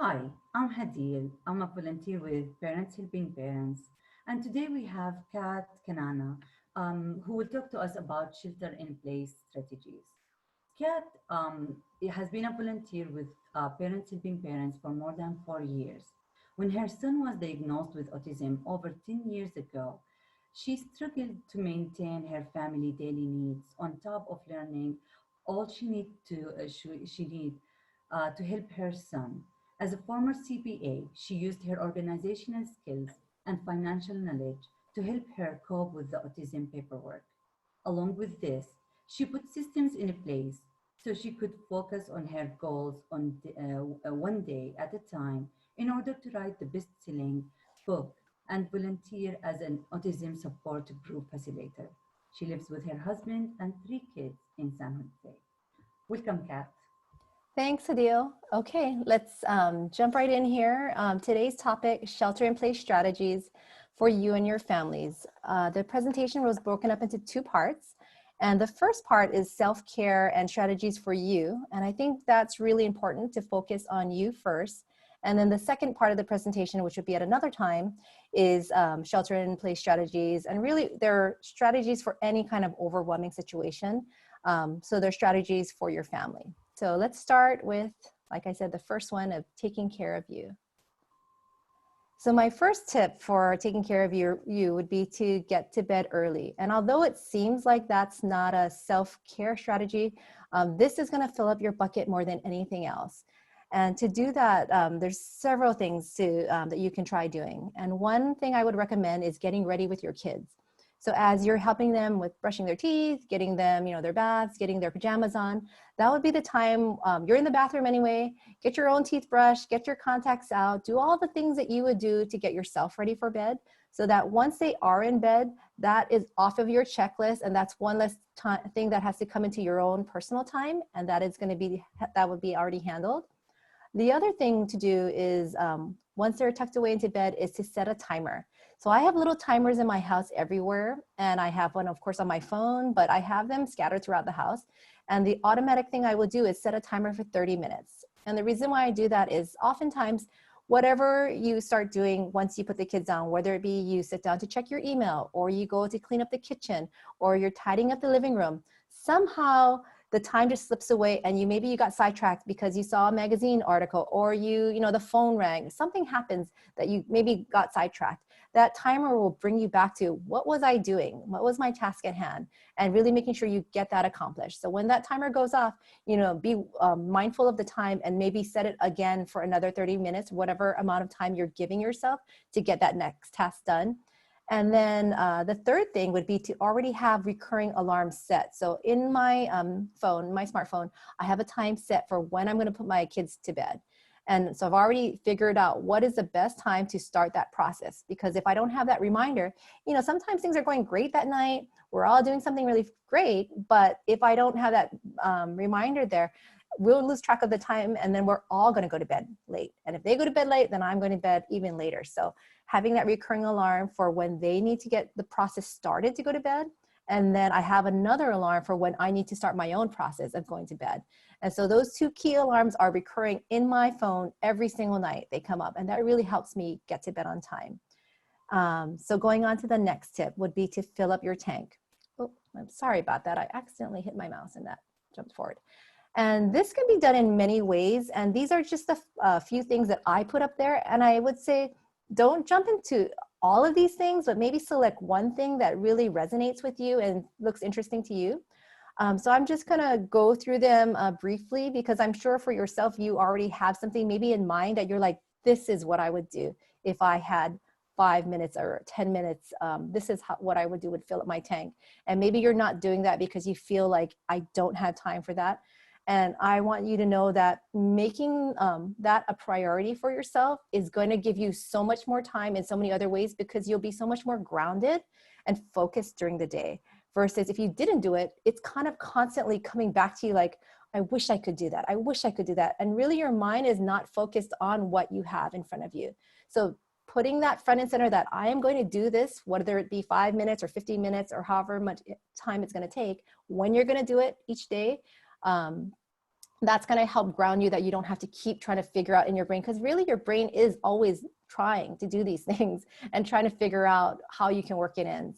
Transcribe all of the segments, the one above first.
Hi, I'm Hadeel. I'm a volunteer with Parents Helping Parents. And today we have Kat Kanana, who will talk to us about shelter in place strategies. Kat has been a volunteer with Parents Helping Parents for more than 4 years. When her son was diagnosed with autism over 10 years ago, she struggled to maintain her family daily needs on top of learning all she need to help her son. As a former CPA, she used her organizational skills and financial knowledge to help her cope with the autism paperwork. Along with this, she put systems in place so she could focus on her goals one day at a time in order to write the best-selling book and volunteer as an autism support group facilitator. She lives with her husband and 3 kids in San Jose. Welcome, Kat. Thanks, Adil. Okay, let's jump right in here. Today's topic, shelter-in-place strategies for you and your families. The presentation was broken up into two parts. And the first part is self-care and strategies for you. And I think that's really important to focus on you first. And then the second part of the presentation, which would be at another time, is shelter-in-place strategies. And really, they're strategies for any kind of overwhelming situation. So they're strategies for your family. So let's start with, like I said, the first one of taking care of you. So my first tip for taking care of you would be to get to bed early. And although it seems like that's not a self-care strategy, this is gonna fill up your bucket more than anything else. And to do that, there's several things that you can try doing. And one thing I would recommend is getting ready with your kids. So as you're helping them with brushing their teeth, getting them, their baths, getting their pajamas on, that would be the time, you're in the bathroom anyway, get your own teeth brushed, get your contacts out, do all the things that you would do to get yourself ready for bed, so that once they are in bed, that is off of your checklist, and that's one less thing that has to come into your own personal time, and that would be already handled. The other thing to do is, once they're tucked away into bed, is to set a timer. So I have little timers in my house everywhere, and I have one, of course, on my phone, but I have them scattered throughout the house. And the automatic thing I will do is set a timer for 30 minutes. And the reason why I do that is oftentimes, whatever you start doing once you put the kids down, whether it be you sit down to check your email, or you go to clean up the kitchen, or you're tidying up the living room, somehow the time just slips away, and maybe you got sidetracked because you saw a magazine article, or the phone rang, something happens that you maybe got sidetracked. That timer will bring you back to, what was I doing? What was my task at hand? And really making sure you get that accomplished. So when that timer goes off, be mindful of the time, and maybe set it again for another 30 minutes, whatever amount of time you're giving yourself to get that next task done. And then the third thing would be to already have recurring alarms set. So in my my smartphone, I have a time set for when I'm going to put my kids to bed. And so I've already figured out what is the best time to start that process. Because if I don't have that reminder, sometimes things are going great that night. We're all doing something really great. But if I don't have that reminder there, we'll lose track of the time, and then we're all going to go to bed late. And if they go to bed late, then I'm going to bed even later. So having that recurring alarm for when they need to get the process started to go to bed. And then I have another alarm for when I need to start my own process of going to bed. And so those two key alarms are recurring in my phone every single night. They come up, and that really helps me get to bed on time. So going on to the next tip would be to fill up your tank. Oh, I'm sorry about that. I accidentally hit my mouse and that jumped forward. And this can be done in many ways. And these are just a few things that I put up there. And I would say, don't jump into all of these things, but maybe select one thing that really resonates with you and looks interesting to you. So I'm just gonna go through them briefly, because I'm sure for yourself, you already have something maybe in mind that you're like, this is what I would do if I had 5 minutes or 10 minutes. This is what I would do, would fill up my tank. And maybe you're not doing that because you feel like, I don't have time for that. And I want you to know that making that a priority for yourself is going to give you so much more time in so many other ways, because you'll be so much more grounded and focused during the day. Versus if you didn't do it, it's kind of constantly coming back to you like, I wish I could do that. I wish I could do that. And really your mind is not focused on what you have in front of you. So putting that front and center, that I am going to do this, whether it be 5 minutes or 15 minutes or however much time it's going to take, when you're going to do it each day, That's going to help ground you, that you don't have to keep trying to figure out in your brain, because really your brain is always trying to do these things and trying to figure out how you can work it in.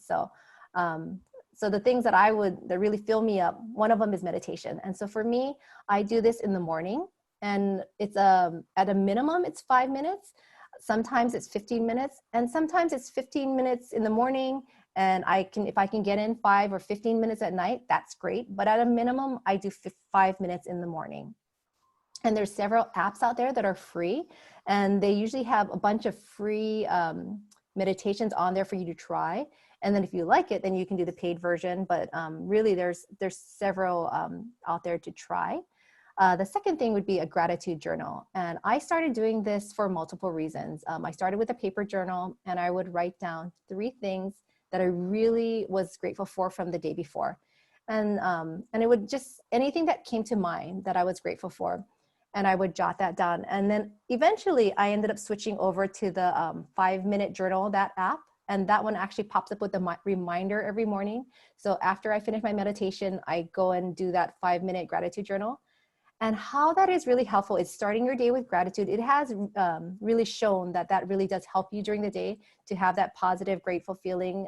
Um, so the things that that really fill me up, one of them is meditation. And so for me, I do this in the morning, and it's at a minimum, it's 5 minutes. Sometimes it's 15 minutes, and sometimes it's 15 minutes in the morning. And if I can get in 5 or 15 minutes at night, that's great. But at a minimum, I do 5 minutes in the morning. And there's several apps out there that are free, and they usually have a bunch of free meditations on there for you to try. And then if you like it, then you can do the paid version. But really, there's several out there to try. The second thing would be a gratitude journal. And I started doing this for multiple reasons. I started with a paper journal, and I would write down 3 things that I really was grateful for from the day before. And it would just, anything that came to mind that I was grateful for, and I would jot that down. And then eventually I ended up switching over to the 5-minute journal, that app. And that one actually pops up with a reminder every morning. So after I finish my meditation, I go and do that 5-minute gratitude journal. And how that is really helpful is starting your day with gratitude. It has really shown that that really does help you during the day to have that positive, grateful feeling.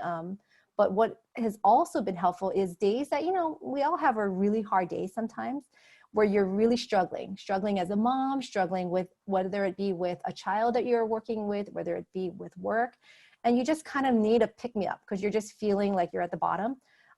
But what has also been helpful is days that, we all have a really hard day sometimes, where you're really struggling as a mom, struggling with, whether it be with a child that you're working with, whether it be with work, and you just kind of need a pick me up because you're just feeling like you're at the bottom.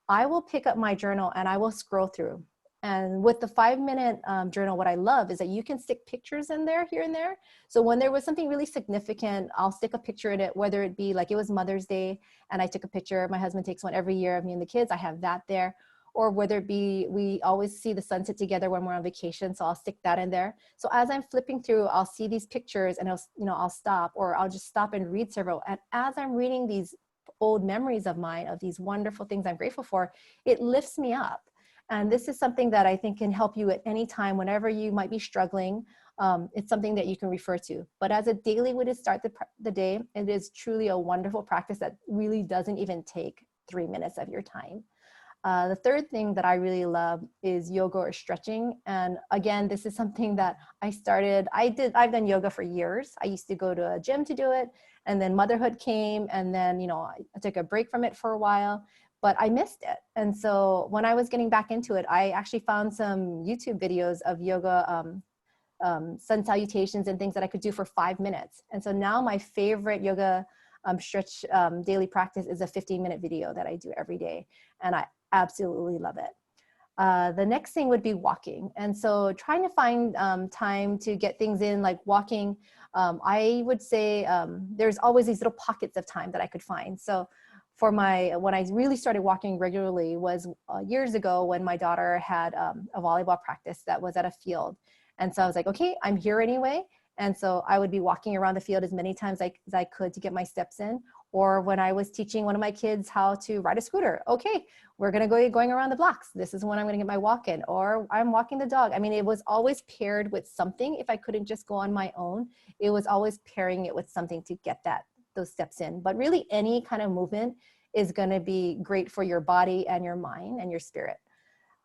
I will pick up my journal and I will scroll through. And with the 5-minute journal, what I love is that you can stick pictures in there, here and there. So when there was something really significant, I'll stick a picture in it, whether it be like it was Mother's Day and I took a picture. My husband takes one every year of me and the kids. I have that there. Or whether it be, we always see the sunset together when we're on vacation. So I'll stick that in there. So as I'm flipping through, I'll see these pictures and I'll stop, or I'll just stop and read several. And as I'm reading these old memories of mine, of these wonderful things I'm grateful for, it lifts me up. And this is something that I think can help you at any time, whenever you might be struggling. It's something that you can refer to. But as a daily way to start the day, it is truly a wonderful practice that really doesn't even take 3 minutes of your time. The third thing that I really love is yoga or stretching. And again, this is something that I've done yoga for years. I used to go to a gym to do it. And then motherhood came, and then, I took a break from it for a while, but I missed it. And so when I was getting back into it, I actually found some YouTube videos of yoga, sun salutations and things that I could do for 5 minutes. And so now my favorite yoga stretch daily practice is a 15-minute video that I do every day. And I absolutely love it. The next thing would be walking. And so trying to find time to get things in, like walking. I would say there's always these little pockets of time that I could find. So when I really started walking regularly was years ago, when my daughter had a volleyball practice that was at a field. And so I was like, okay, I'm here anyway. And so I would be walking around the field as many times as I could to get my steps in. Or when I was teaching one of my kids how to ride a scooter, okay, we're going to go going around the blocks. This is when I'm going to get my walk in. Or I'm walking the dog. I mean, it was always paired with something. If I couldn't just go on my own, it was always pairing it with something to get those steps in. But really, any kind of movement is going to be great for your body and your mind and your spirit.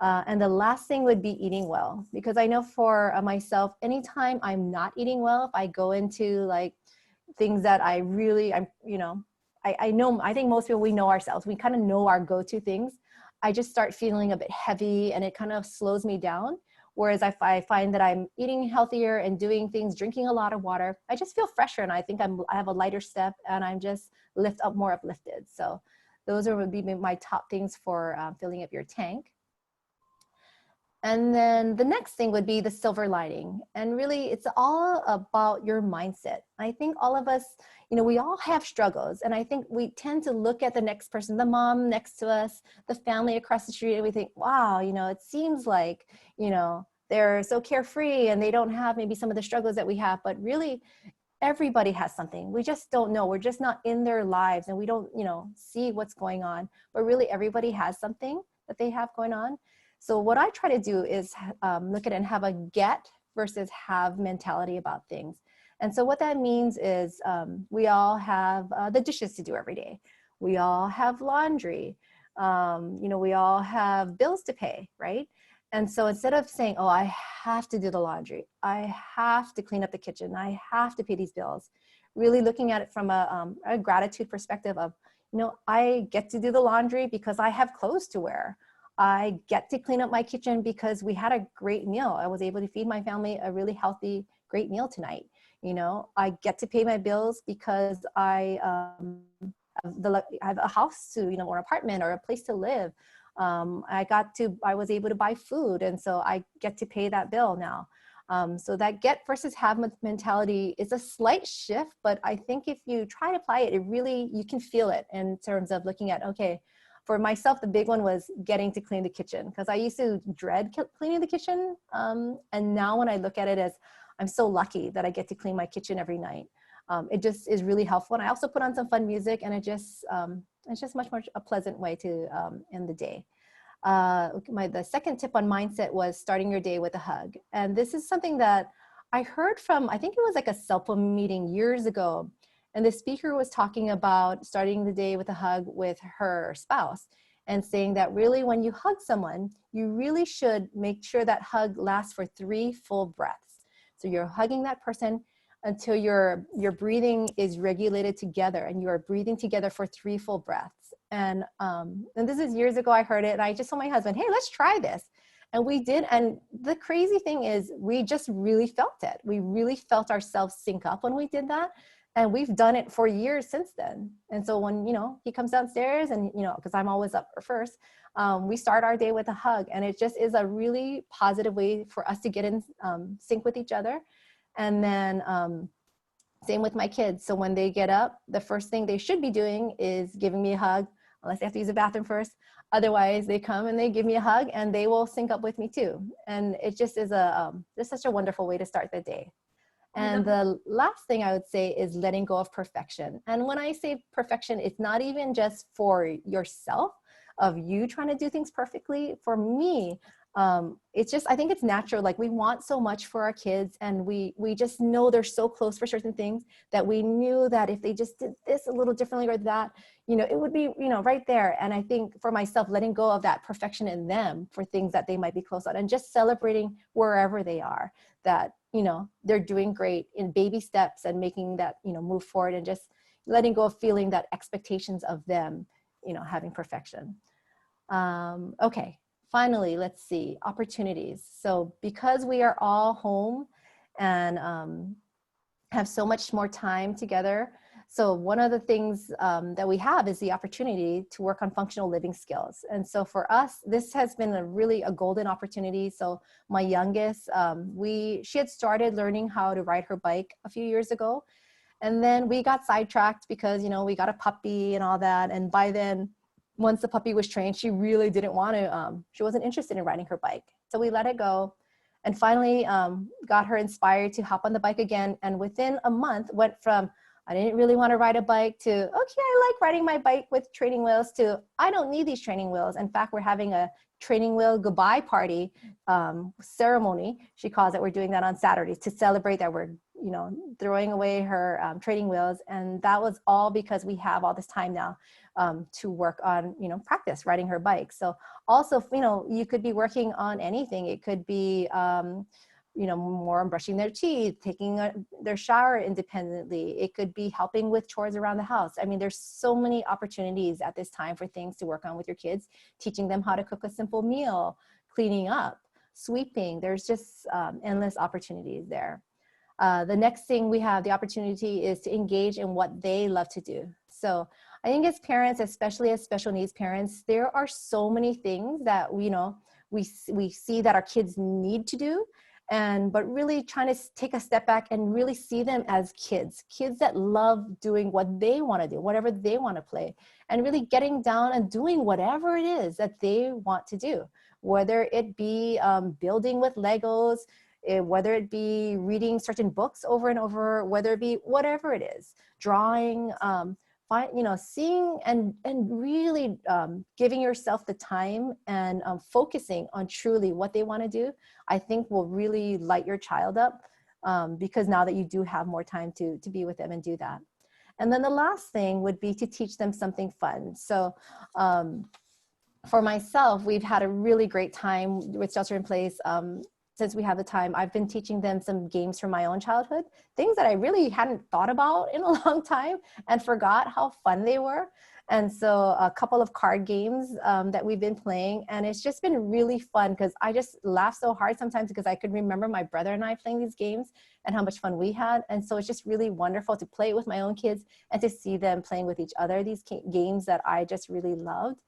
And the last thing would be eating well, because I know for myself, anytime I'm not eating well, if I go into like things that I know, I think most people, we know ourselves, we kind of know our go-to things. I just start feeling a bit heavy, and it kind of slows me down. Whereas if I find that I'm eating healthier and doing things, drinking a lot of water, I just feel fresher, and I think I have a lighter step, and I'm just more uplifted. So those would be my top things for filling up your tank. And then the next thing would be the silver lining. And really, it's all about your mindset. I think all of us, we all have struggles. And I think we tend to look at the next person, the mom next to us, the family across the street, and we think, wow, it seems like, they're so carefree and they don't have maybe some of the struggles that we have. But really, everybody has something. We just don't know. We're just not in their lives, and we don't, see what's going on. But really, everybody has something that they have going on. So what I try to do is look at it and have a get versus have mentality about things. And so what that means is we all have the dishes to do every day. We all have laundry. We all have bills to pay, right? And so instead of saying, oh, I have to do the laundry, I have to clean up the kitchen, I have to pay these bills, really looking at it from a gratitude perspective of, I get to do the laundry because I have clothes to wear. I get to clean up my kitchen because we had a great meal. I was able to feed my family a really healthy, great meal tonight. I get to pay my bills because I have a house to, or an apartment or a place to live. I was able to buy food. And so I get to pay that bill now. So that get versus have mentality is a slight shift, but I think if you try to apply it, you can feel it in terms of looking at, okay, for myself, the big one was getting to clean the kitchen because I used to dread cleaning the kitchen. And now when I look at it as, I'm so lucky that I get to clean my kitchen every night. It just is really helpful. And I also put on some fun music, and it's just much more a pleasant way to end the day. The second tip on mindset was starting your day with a hug. And this is something that I heard from, I think it was like a cell meeting years ago. And the speaker was talking about starting the day with a hug with her spouse and saying that really when you hug someone, you really should make sure that hug lasts for 3 full breaths. So you're hugging that person until your breathing is regulated together and you are breathing together for 3 full breaths. And this is years ago I heard it, and I just told my husband, hey, let's try this. And we did. And the crazy thing is we just really felt it. We really felt ourselves sync up when we did that. And we've done it for years since then. And so when, he comes downstairs and, because I'm always up first, we start our day with a hug. And it just is a really positive way for us to get in sync with each other. And then same with my kids. So when they get up, the first thing they should be doing is giving me a hug, unless they have to use the bathroom first. Otherwise, they come and they give me a hug and they will sync up with me too. And it just is just such a wonderful way to start the day. And the last thing I would say is letting go of perfection. And when I say perfection, it's not even just for yourself, of you trying to do things perfectly. For me, it's just, I think it's natural. Like we want so much for our kids, and we just know they're so close for certain things that we knew that if they just did this a little differently or that, it would be, right there. And I think for myself, letting go of that perfection in them for things that they might be close on, and just celebrating wherever they are, that, they're doing great in baby steps and making that, move forward, and just letting go of feeling that expectations of them, having perfection. Okay. Finally, let's see, opportunities. So because we are all home and have so much more time together, so one of the things that we have is the opportunity to work on functional living skills. And so for us, this has been a golden opportunity. So my youngest, she had started learning how to ride her bike a few years ago. And then we got sidetracked because, we got a puppy and all that. And by then, once the puppy was trained, she really didn't want to, she wasn't interested in riding her bike. So we let it go, and finally got her inspired to hop on the bike again. And within a month went from, I didn't really want to ride a bike, to, okay, I like riding my bike with training wheels, to, I don't need these training wheels. In fact, we're having a training wheel goodbye party ceremony. She calls it. We're doing that on Saturday to celebrate that we're, throwing away her training wheels. And that was all because we have all this time now to work on, practice riding her bike. So also, you could be working on anything. It could be, more on brushing their teeth, taking their shower independently. It could be helping with chores around the house. I mean, there's so many opportunities at this time for things to work on with your kids, teaching them how to cook a simple meal, cleaning up, sweeping. There's just endless opportunities there. The next thing we have the opportunity is to engage in what they love to do. So I think as parents, especially as special needs parents, there are so many things that we see that our kids need to do, but really trying to take a step back and really see them as kids that love doing what they want to do, whatever they want to play, and really getting down and doing whatever it is that they want to do, whether it be building with Legos, whether it be reading certain books over and over, whether it be whatever it is, drawing, seeing and really giving yourself the time and focusing on truly what they want to do, I think will really light your child up because now that you do have more time to be with them and do that. And then the last thing would be to teach them something fun. So For myself, we've had a really great time with Shelter in Place. Since we have the time, I've been teaching them some games from my own childhood, things that I really hadn't thought about in a long time and forgot how fun they were. And so a couple of card games that we've been playing, and it's just been really fun because I just laugh so hard sometimes because I could remember my brother and I playing these games and how much fun we had. And so it's just really wonderful to play with my own kids and to see them playing with each other, these games that I just really loved.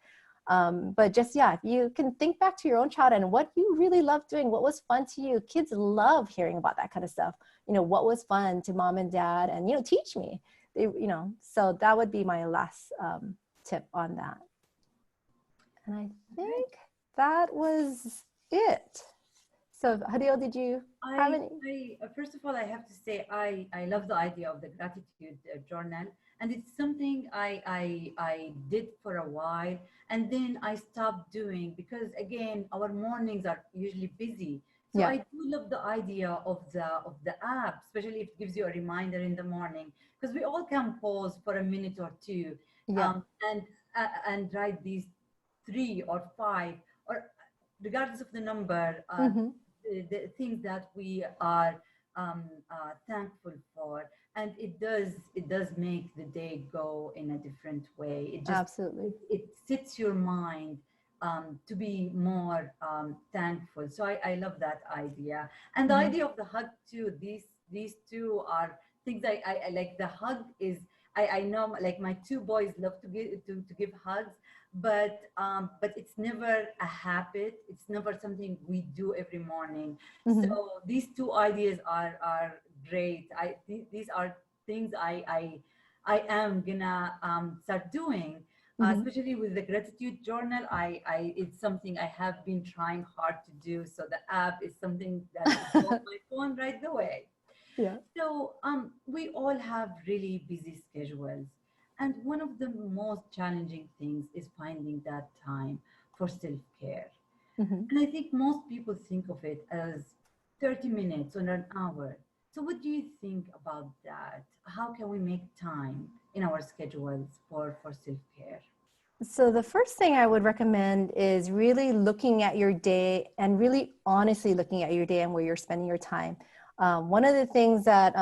But just, yeah, if you can think back to your own child and what you really loved doing, what was fun to you. Kids love hearing about that kind of stuff. What was fun to mom and dad, and, teach me, so that would be my last tip on that. And I think that was it. So Hadeel, did you have any? First of all, I have to say I love the idea of the gratitude journal, and it's something I did for a while, and then I stopped doing because again our mornings are usually busy. So Yeah. I do love the idea of the app, especially if it gives you a reminder in the morning, because we all can pause for a minute or two, Yeah. um, and and write these three or five or regardless of the number. Mm-hmm. The things that we are thankful for, and it does make the day go in a different way. Absolutely. It sets your mind to be more thankful. So I love that idea, and the Mm-hmm. idea of the hug too. These two are things I like. The hug is I know, like, my two boys love to give hugs, but it's never a habit. It's never something we do every morning. So Mm-hmm. these two ideas are great. These are things I am gonna start doing, Mm-hmm. especially with the gratitude journal. It's something I have been trying hard to do. So the app is something that is on my phone right away. Yeah. So we all have really busy schedules, and one of the most challenging things is finding that time for self-care. Mm-hmm. And I think most people think of it as 30 minutes or an hour. So what do you think about that? How can we make time in our schedules for self-care? So the first thing I would recommend is really looking at your day and really honestly looking at your day and where you're spending your time. One of the things that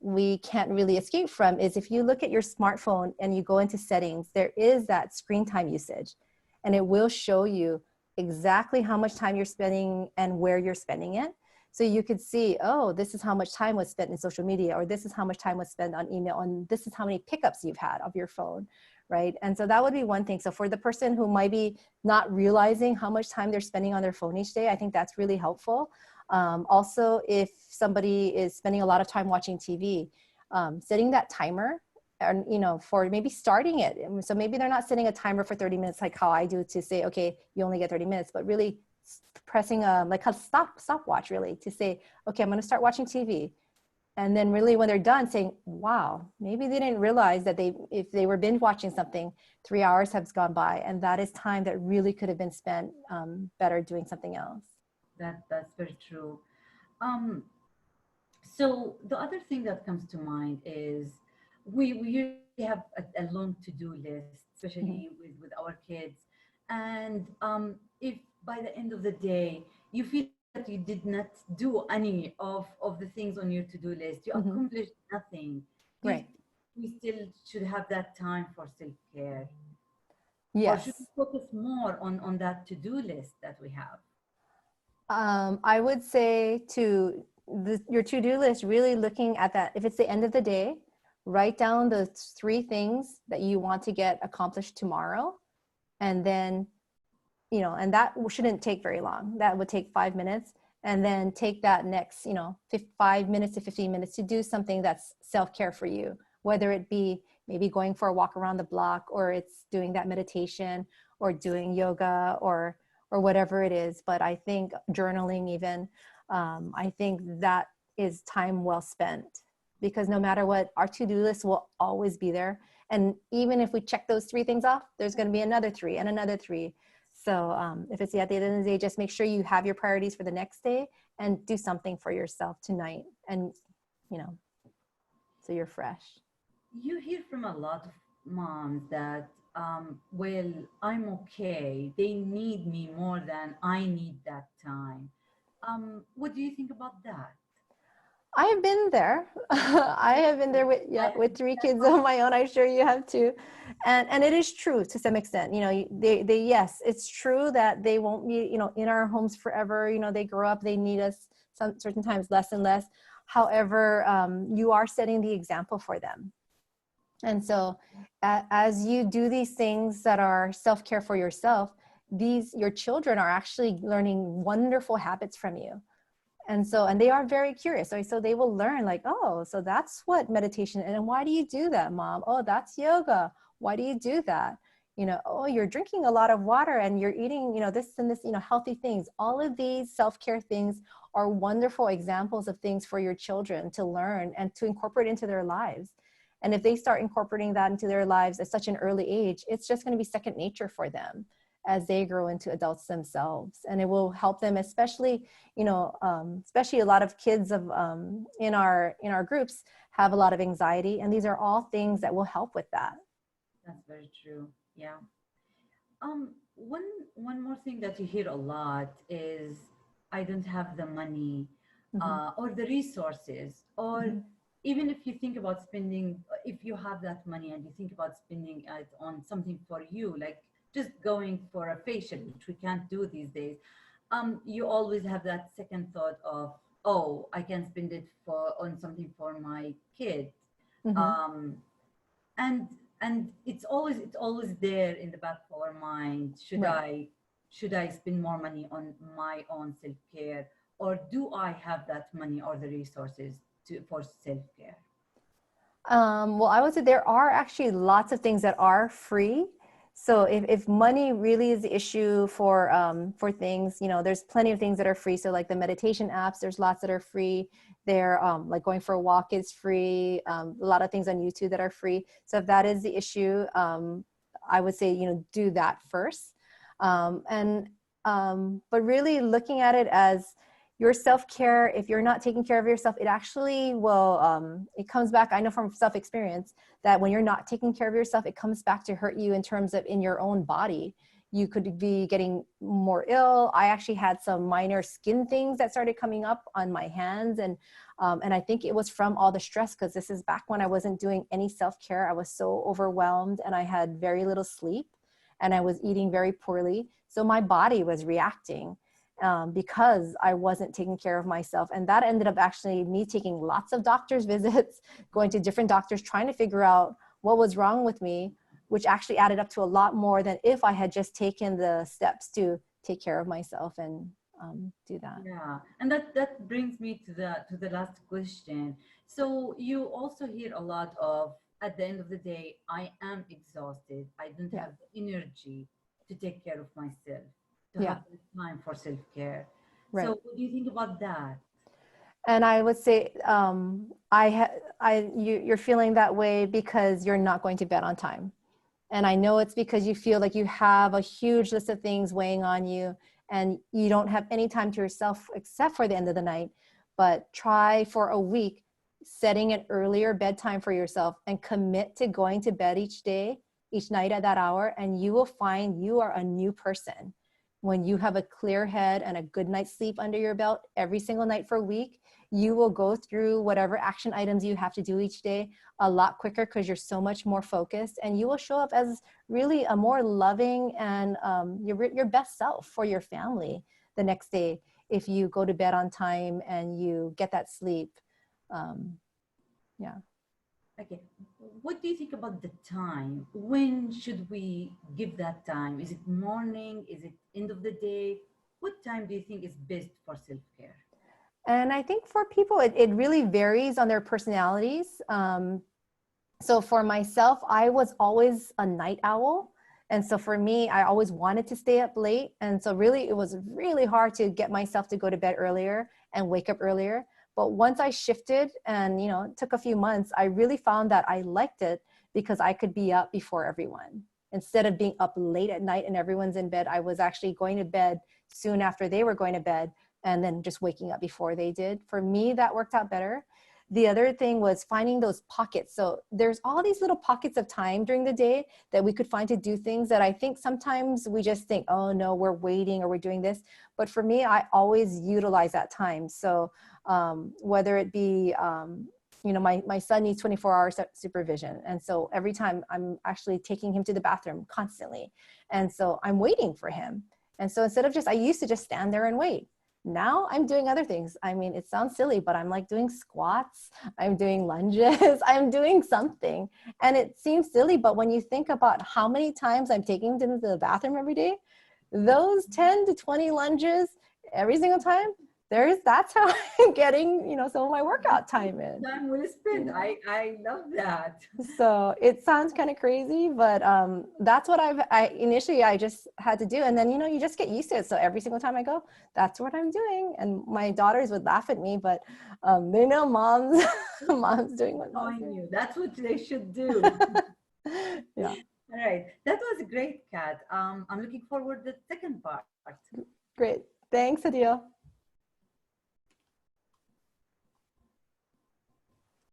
we can't really escape from is if you look at your smartphone and you go into settings, there is that screen time usage, and it will show you exactly how much time you're spending and where you're spending it. So you could see, oh, this is how much time was spent in social media, or this is how much time was spent on email, and this is how many pickups you've had of your phone, right? And so that would be one thing. So for the person who might be not realizing how much time they're spending on their phone each day, I think that's really helpful. Also, if somebody is spending a lot of time watching TV, setting that timer, and for maybe starting it. So maybe they're not setting a timer for 30 minutes like how I do to say, okay, you only get 30 minutes, but really pressing like a stopwatch, really, to say, okay, I'm going to start watching TV. And then really when they're done, saying, wow, maybe they didn't realize that if they were binge watching something, 3 hours has gone by, and that is time that really could have been spent better doing something else. That's very true. Um, So the other thing that comes to mind is we usually have a long to-do list, especially Mhm. with our kids. And if by the end of the day you feel that you did not do any of the things on your to-do list, you Mhm. accomplished nothing. Do you Right. think we still should have that time for self-care? Or should we Yes. focus more on that to-do list that we have? I would say your to-do list, really looking at that. If it's the end of the day, write down the 3 things that you want to get accomplished tomorrow. And then, and that shouldn't take very long. That would take 5 minutes. And then take that next, 5 minutes to 15 minutes to do something that's self-care for you, whether it be maybe going for a walk around the block, or it's doing that meditation, or doing yoga, or whatever it is. But I think journaling even, I think that is time well spent, because no matter what, our to-do list will always be there. And even if we check those 3 things off, there's going to be another 3 and another 3. So if it's at the end of the day, just make sure you have your priorities for the next day and do something for yourself tonight. And, you know, so you're fresh. You hear from a lot of moms that well, I'm okay. They need me more than I need that time. What do you think about that? I have been there. I Me have been too. there with, I yeah, have with three kids of my own. I'm sure you have too. And it is true to some extent. You know, they yes, it's true that they won't be, you know, in our homes forever. You know, they grow up, they need us some certain times less and less. However, you are setting the example for them. And so as you do these things that are self-care for yourself, these your children are actually learning wonderful habits from you. And so, and they are very curious. So they will learn like, oh, so that's what meditation, and why do you do that, mom? Oh, that's yoga. Why do you do that? You know, oh, you're drinking a lot of water and you're eating, you know, this and this, you know, healthy things. All of these self-care things are wonderful examples of things for your children to learn and to incorporate into their lives. And if they start incorporating that into their lives at such an early age, it's just going to be second nature for them as they grow into adults themselves. And it will help them, especially, you know, especially a lot of kids of in our groups have a lot of anxiety, and these are all things that will help with that. That's very true. Yeah. One more thing that you hear a lot is, I don't have the money, Hmm. or the resources, or Hmm. even if you think about spending, if you have that money and you think about spending it on something for you, like just going for a facial, which we can't do these days, you always have that second thought of, oh, I can spend it for on something for my kid. Hmm. Um, and it's always there in the back of our mind, Right. should I spend more money on my own self-care, or do I have that money or the resources for self-care? Well, I would say there are actually lots of things that are free. So if money really is the issue for things, you know, there's plenty of things that are free. So like the meditation apps, there's lots that are free. They're like going for a walk is free. A lot of things on YouTube that are free. So if that is the issue, I would say, you know, do that first. And but really looking at it as your self-care, if you're not taking care of yourself, it actually will, it comes back, I know from self-experience, that when you're not taking care of yourself, it comes back to hurt you in terms of in your own body. You could be getting more ill. I actually had some minor skin things that started coming up on my hands. And I think it was from all the stress, because this is back when I wasn't doing any self-care. I was so overwhelmed and I had very little sleep and I was eating very poorly. So my body was reacting because I wasn't taking care of myself. And that ended up actually me taking lots of doctor's visits, going to different doctors, trying to figure out what was wrong with me, which actually added up to a lot more than if I had just taken the steps to take care of myself and do that. Yeah, and that brings me to the last question. So you also hear a lot of, at the end of the day, I am exhausted. I don't Yeah. have the energy to take care of myself, to Yeah. have the time for self-care. So Right. what do you think about that? And I would say, you're feeling that way because you're not going to bed on time. And I know it's because you feel like you have a huge list of things weighing on you and you don't have any time to yourself except for the end of the night. But try for a week setting an earlier bedtime for yourself and commit to going to bed each day, each night at that hour, and you will find you are a new person. When you have a clear head and a good night's sleep under your belt every single night for a week, you will go through whatever action items you have to do each day a lot quicker because you're so much more focused, and you will show up as really a more loving and your best self for your family the next day if you go to bed on time and you get that sleep. um, yeah. Okay, what do you think about the time? When should we give that time? Is it morning? Is it end of the day? What time do you think is best for self-care? And I think for people it really varies on their personalities. So for myself, I was always a night owl. And so for me, I always wanted to stay up late. And so really, it was really hard to get myself to go to bed earlier and wake up earlier. But once I shifted and, you know, it took a few months, I really found that I liked it because I could be up before everyone. Instead of being up late at night and everyone's in bed, I was actually going to bed soon after they were going to bed and then just waking up before they did. For me, that worked out better. The other thing was finding those pockets. So there's all these little pockets of time during the day that we could find to do things that I think sometimes we just think, oh no, we're waiting or we're doing this. But for me, I always utilize that time. So whether it be, my son needs 24-hour supervision. And so every time I'm actually taking him to the bathroom constantly. And so I'm waiting for him. And so instead of I used to just stand there and wait. Now I'm doing other things. I mean, it sounds silly, but I'm like doing squats, I'm doing lunges, I'm doing something. And it seems silly, but when you think about how many times I'm taking him to the bathroom every day, those 10 to 20 lunges every single time, that's how I'm getting, some of my workout time in. Time well spent. I love that. So it sounds kind of crazy, but that's what initially I just had to do. And then, you just get used to it. So every single time I go, that's what I'm doing. And my daughters would laugh at me, but they know mom's doing what mom's doing. That's what they should do. Yeah. All right. That was great, Kat. I'm looking forward to the second part. Great. Thanks, Hadeel.